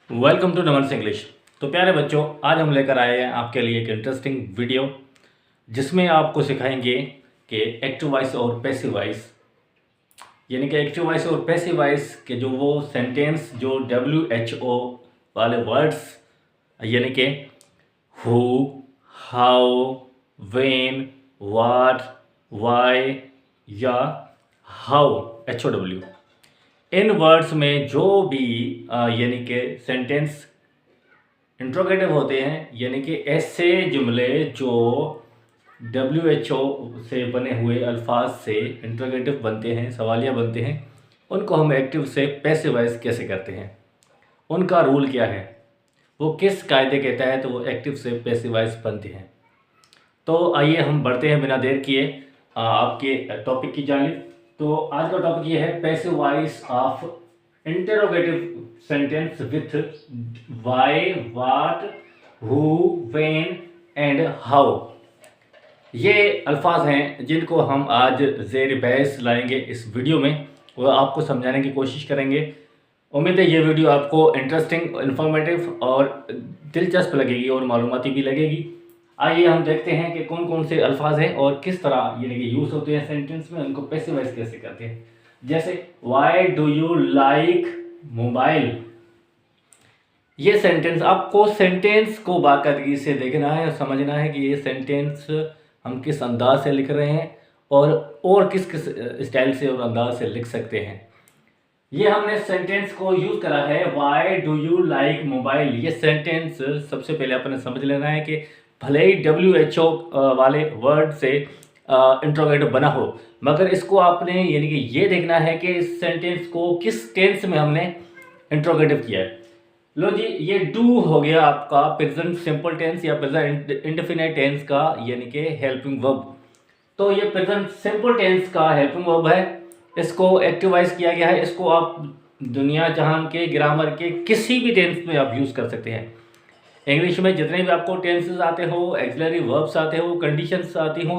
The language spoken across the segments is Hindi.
Welcome to Naman English. तो प्यारे बच्चों, आज हम लेकर आए हैं आपके लिए एक इंटरेस्टिंग वीडियो जिसमें आपको सिखाएंगे कि एक्टिव वॉइस और पैसिव वॉइस, यानी कि एक्टिव वॉइस और पैसिव वॉइस के जो वो सेंटेंस जो WHO वाले वर्ड्स, यानी कि who, how, when, what, why या हाउ, HOW, इन वर्ड्स में जो भी यानी कि सेंटेंस इंट्रोगेटिव होते हैं, यानी कि ऐसे जुमले जो WHO से बने हुए अल्फाज से इंट्रोगेटिव बनते हैं, सवालिया बनते हैं, उनको हम एक्टिव से पैसिव वॉइस कैसे करते हैं, उनका रूल क्या है, वो किस कायदे के तहत वो एक्टिव से पैसिव वॉइस बनते हैं। तो आइए हम बढ़ते हैं बिना देर किए आपके टॉपिक की जानिब। तो आज का टॉपिक ये है passive voice of interrogative sentence with why, what, who, when and how. ये अल्फाज हैं जिनको हम आज ज़ेर बहस लाएंगे इस वीडियो में, वो आपको समझाने की कोशिश करेंगे। उम्मीद है ये वीडियो आपको इंटरेस्टिंग, इन्फॉर्मेटिव और दिलचस्प लगेगी और मालूमाती भी लगेगी। आइए हम देखते हैं कि कौन कौन से अल्फाज हैं और किस तरह यानी कि यूज़ होते हैं सेंटेंस में, उनको पैसिव वॉइस कैसे करते हैं। जैसे why do you like mobile, ये सेंटेंस आपको सेंटेंस को बाकायदगी से देखना है और समझना है कि ये सेंटेंस हम किस अंदाज से लिख रहे हैं और किस किस स्टाइल से और अंदाज से लिख सकते हैं। ये हमने सेंटेंस को यूज़ करा है why do you like mobile. ये सेंटेंस सबसे पहले अपने समझ लेना है कि भले ही WHO वाले वर्ड से इंट्रोगेटिव बना हो, मगर इसको आपने यानी कि ये देखना है कि इस सेंटेंस को किस टेंस में हमने इंट्रोगेटिव किया है। लो जी, ये डू हो गया आपका प्रेजेंट सिंपल टेंस या प्रेजेंट इंडेफिनिट टेंस का यानी कि हेल्पिंग वर्ब। तो ये प्रेजेंट सिंपल टेंस का हेल्पिंग वर्ब है, इसको एक्टिवाइज किया गया है। इसको आप दुनिया जहान के ग्रामर के किसी भी टेंस में आप यूज़ कर सकते हैं। इंग्लिश में जितने भी आपको टेंसेस आते हो, एक्सिलरी वर्ब्स आते हो, कंडीशंस आती हो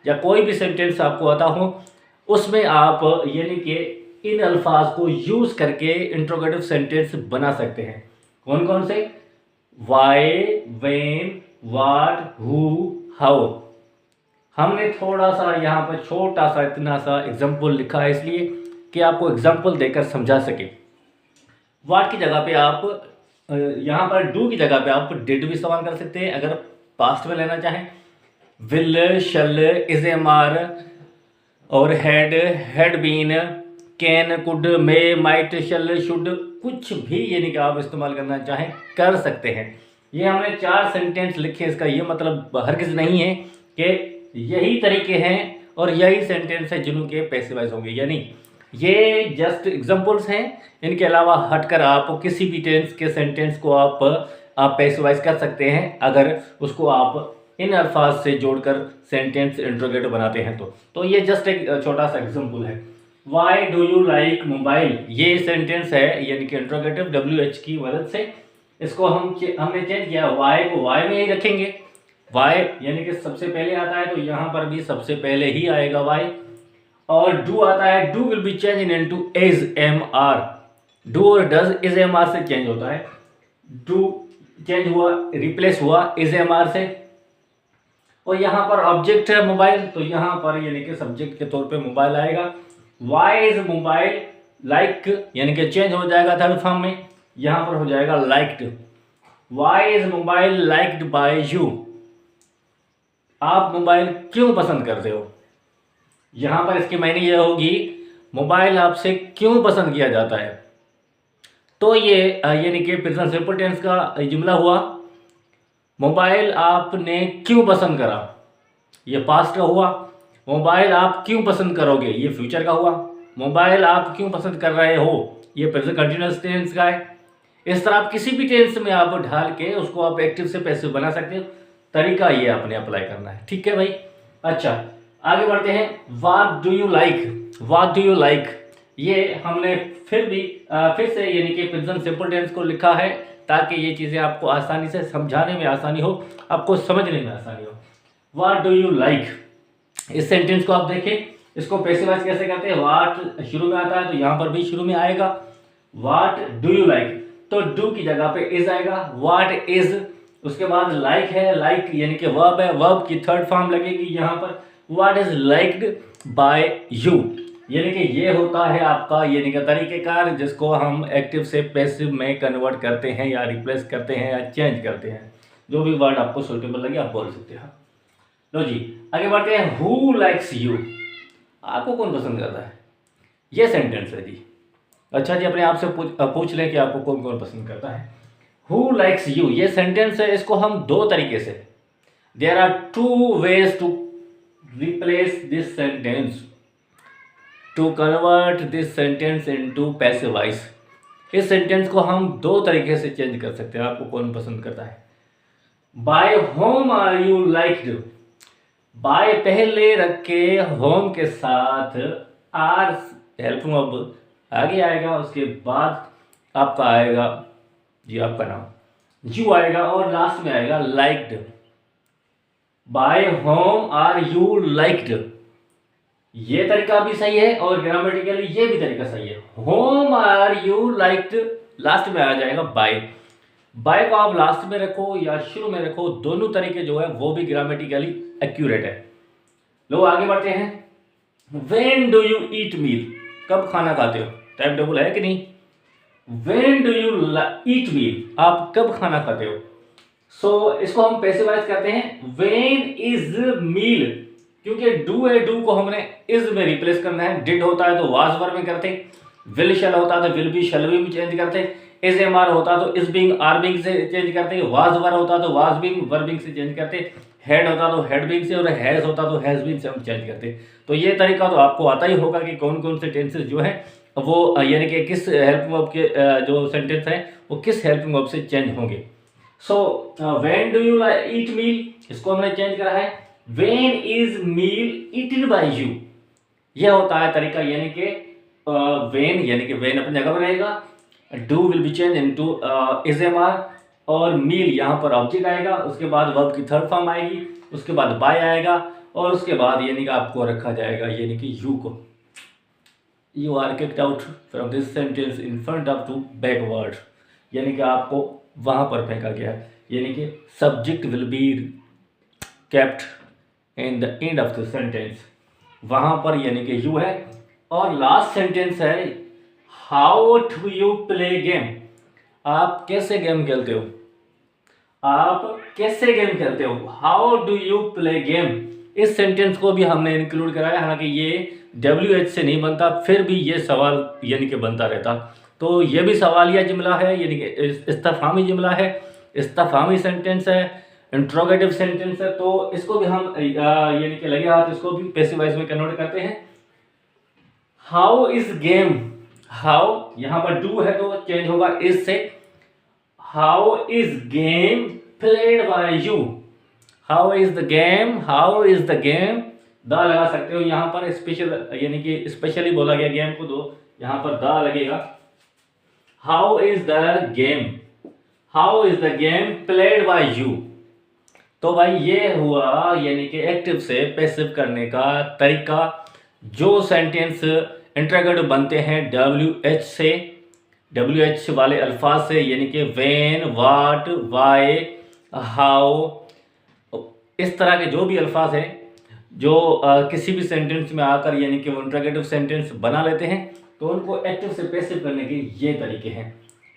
या कोई भी सेंटेंस आपको आता हो, उसमें आप यानी कि इन अल्फाज को यूज़ करके इंट्रोगेटिव सेंटेंस बना सकते हैं। कौन कौन से? Why, when, what, who, how. हमने थोड़ा सा यहाँ पर छोटा सा इतना सा एग्जाम्पल लिखा है इसलिए कि आपको एग्जाम्पल देकर समझा सके। वाट की जगह पे आप यहाँ पर डू की जगह पे आप डिड भी इस्तेमाल कर सकते हैं अगर पास्ट में लेना चाहें। Will, shall, is, am, are और had been, can, could, may, might, shall, should, कुछ भी यानी कि आप इस्तेमाल करना चाहें कर सकते हैं। ये हमने 4 सेंटेंस लिखे, इसका ये मतलब हरगिज़ नहीं है कि यही तरीके हैं और यही सेंटेंस है जिनके पैसिव वॉइस होंगे, यानी ये जस्ट एग्जांपल्स हैं। इनके अलावा हटकर आप किसी भी टेंस के सेंटेंस को आप पैसिव वॉइस कर सकते हैं अगर उसको आप इन अल्फाज से जोड़कर सेंटेंस इंट्रोगेटिव बनाते हैं। तो ये जस्ट एक छोटा सा एग्जांपल है। Why do you like mobile, ये सेंटेंस है यानी कि इंट्रोगेटिव WH की मदद से। इसको हमने चेंज किया, वाई को वाई में ही रखेंगे। वाई यानी कि सबसे पहले आता है तो यहाँ पर भी सबसे पहले ही आएगा वाई। और डू आता है, do will be change into is, am, are. Do और डज इज, एम, आर से चेंज होता है। डू चेंज हुआ, रिप्लेस हुआ इज, एम, आर से। और यहाँ पर ऑब्जेक्ट है मोबाइल, तो यहाँ पर यानी कि सब्जेक्ट के तौर पे मोबाइल आएगा। वाई इज मोबाइल लाइक, यानी कि चेंज हो जाएगा थर्ड फॉर्म में, यहाँ पर हो जाएगा liked. Why is mobile liked by you, आप मोबाइल क्यों पसंद करते हो। यहाँ पर इसकी मायने यह होगी मोबाइल आपसे क्यों पसंद किया जाता है। तो ये यानी कि प्रेजेंट सिंपल टेंस का जुमला हुआ। मोबाइल आपने क्यों पसंद करा, ये पास्ट का हुआ। मोबाइल आप क्यों पसंद करोगे, ये फ्यूचर का हुआ। मोबाइल आप क्यों पसंद कर रहे हो, ये प्रेजेंट कंटिन्यूअस टेंस का है। इस तरह आप किसी भी टेंस में आप ढाल के उसको आप एक्टिव से पैसिव बना सकते हो। तरीका ये आपने अप्लाई करना है, ठीक है भाई। अच्छा, आगे बढ़ते हैं। What do you like, what do you like, ये हमने फिर से यानी कि प्रेजेंट सिंपल टेंस को लिखा है ताकि ये चीज़ें आपको आसानी से समझाने में आसानी हो, आपको समझने में आसानी हो। व्हाट डू यू लाइक, इस सेंटेंस को आप देखें, इसको पैसिव वॉइस कैसे करते हैं। व्हाट शुरू में आता है तो यहाँ पर भी शुरू में आएगा व्हाट डू यू लाइक। तो डू की जगह पे इज आएगा। व्हाट इज, उसके बाद लाइक है, लाइक यानी कि वर्ब है, वर्ब की थर्ड फॉर्म लगेगी यहाँ पर। What is liked by you, यानी कि ये होता है आपका यानी कि तरीक़ेकार जिसको हम एक्टिव से पैसिव में कन्वर्ट करते हैं या रिप्लेस करते हैं या चेंज करते हैं। जो भी वर्ड आपको सुटेबल लगे आप बोल सकते हैं। लो जी आगे बढ़ते हैं। हु लाइक्स यू, आपको कौन पसंद करता है, ये सेंटेंस है जी। अच्छा जी, अपने आप से पूछ लें कि आपको कौन कौन पसंद करता है। हु लाइक्स यू ये सेंटेंस है, इसको हम दो तरीके से, there are two ways to replace this sentence, to convert this sentence into passive voice. इस सेंटेंस को हम दो तरीके से चेंज कर सकते हैं, आपको कौन पसंद करता है। By whom are you liked, by पहले रख के होम के साथ आर हेल्प वर्ब आगे आएगा, उसके बाद आपका आएगा जी आपका नाम यू आएगा और लास्ट में आएगा liked. By whom are you liked, ये तरीका भी सही है और ग्रामेटिकली ये भी तरीका सही है। Whom are you liked last में आ जाएगा बाय। बाय को आप लास्ट में रखो या शुरू में रखो, दोनों तरीके जो है वो भी ग्रामेटिकली एक्यूरेट है। लो आगे बढ़ते हैं। व्हेन डू यू ईट मील, कब खाना खाते हो, टाइम टेबल है कि नहीं। व्हेन डू यू ईट मील, आप कब खाना खाते हो। सो इसको हम पैसिवाइज करते हैं व्हेन इज मील, क्योंकि डू है, डू को हमने इज में रिप्लेस करना है। डिड होता है तो वाज वर्ब में करते, विल शैल होता है तो विल बी शैल बी में चेंज करते, इज एम आर होता तो इज बीइंग आर बीइंग से चेंज करते, वाज वर होता तो वाज बीइंग वर्बिंग से चेंज करते, हैड होता तो हैड बीइंग से और हैज होता तो हैज बीन से हम चेंज करते। तो ये तरीका तो आपको आता ही होगा कि कौन कौन से टेंसेस जो है वो यानी कि किस हेल्पिंग वर्ब के जो सेंटेंस है वो किस हेल्पिंग वर्ब से चेंज होंगे। So when do you eat meal, इसको हमने चेंज करा है when is meal eaten by you. ये होता है तरीका, यानी कि व्हेन यानी कि व्हेन अपनी जगह पर रहेगा, do will be change into is am are और मील यहाँ पर ऑब्जेक्ट आएगा, उसके बाद वर्ब की थर्ड फॉर्म आएगी, उसके बाद बाय आएगा और उसके बाद यानी कि आपको रखा जाएगा यानी कि यू को। You are kicked out from this sentence in front of to backward, यानी कि आपको वहाँ पर फेंका गया, यानी कि subject will be kept in the end of the sentence, वहाँ पर यानी कि यू है। और लास्ट सेंटेंस है how do you play game, आप कैसे गेम खेलते हो, आप कैसे गेम खेलते हो, how do you play game. इस सेंटेंस को भी हमने इंक्लूड कराया, हालांकि ये WH से नहीं बनता, फिर भी ये सवाल यानी कि बनता रहता। तो ये भी सवालिया जुमला है, यानी कि इस्तिफामी जुमला है, इस्तिफामी सेंटेंस है, इंट्रोगेटिव सेंटेंस है। तो इसको भी हम यानी कि लगे हाथ इसको भी पैसिव वॉइस में कन्वर्ट करते हैं। हाउ इज गेम, हाउ यहाँ पर डू है तो चेंज होगा इज से। How is game played by you, how is the game, how is the game दा लगा सकते हो यहाँ पर, स्पेशल यानी कि स्पेशली बोला गया गेम को, दो यहाँ पर दा लगेगा। How is the game, how is the game played by you. तो भाई ये हुआ यानी कि एक्टिव से पैसिव करने का तरीका। जो सेंटेंस इंट्रोगेटिव बनते हैं WH से, WH वाले अल्फाज से, यानी कि व्हेन, व्हाट, व्हाई, हाउ, इस तरह के जो भी अल्फाज हैं जो किसी भी सेंटेंस में आकर यानी कि वो इंट्रोगेटिव सेंटेंस बना लेते हैं, तो उनको एक्टिव से पैसिव करने के ये तरीके हैं।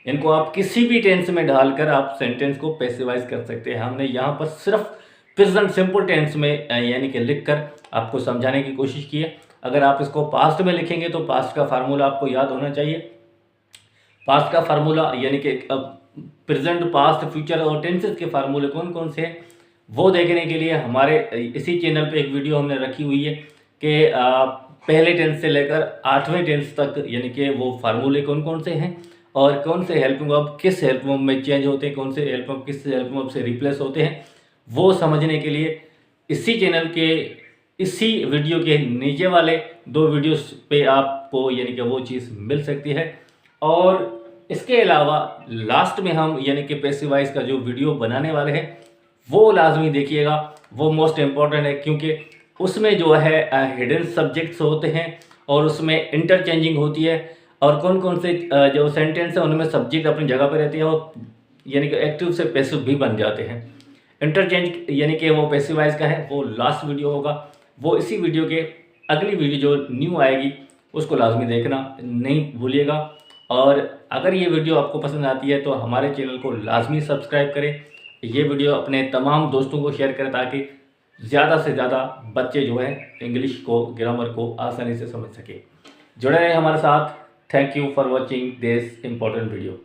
इनको आप किसी भी टेंस में डालकर आप सेंटेंस को पैसिवाइज कर सकते हैं। हमने यहाँ पर सिर्फ प्रेजेंट सिंपल टेंस में यानी कि लिखकर आपको समझाने की कोशिश की है। अगर आप इसको पास्ट में लिखेंगे तो पास्ट का फार्मूला आपको याद होना चाहिए। पास्ट का फार्मूला यानी कि प्रेजेंट, पास्ट, फ्यूचर और टेंसेस के फार्मूले कौन कौन से हैं वो देखने के लिए हमारे इसी चैनल पे एक वीडियो हमने रखी हुई है कि पहले टेंस से लेकर 8वें टेंस तक यानी कि वो फार्मूले कौन कौन से हैं और कौन से हेल्पिंग वर्ब किस हेल्पिंग वर्ब में चेंज होते हैं, कौन से हेल्पिंग वर्ब किस हेल्पिंग वर्ब से रिप्लेस होते हैं, वो समझने के लिए इसी चैनल के इसी वीडियो के नीचे वाले 2 वीडियोस पे आपको यानी कि वो चीज़ मिल सकती है। और इसके अलावा लास्ट में हम यानी कि पैसिवाइज का जो वीडियो बनाने वाले हैं वो लाजमी देखिएगा, वो मोस्ट इम्पॉर्टेंट है, क्योंकि उसमें जो है हिडन सब्जेक्ट्स होते हैं और उसमें इंटरचेंजिंग होती है और कौन कौन से जो सेंटेंस है उनमें सब्जेक्ट अपनी जगह पर रहती है और यानी कि एक्टिव से पैसिव भी बन जाते हैं। इंटरचेंज यानी कि वो पैसिवाइज का है, वो लास्ट वीडियो होगा। वो इसी वीडियो के अगली वीडियो जो न्यू आएगी उसको लाजमी देखना नहीं भूलिएगा। और अगर ये वीडियो आपको पसंद आती है तो हमारे चैनल को लाजमी सब्सक्राइब करें, ये वीडियो अपने तमाम दोस्तों को शेयर करें ताकि ज़्यादा से ज़्यादा बच्चे जो हैं इंग्लिश को, ग्रामर को आसानी से समझ सकें। जुड़े रहें हमारे साथ। Thank you for watching this important video.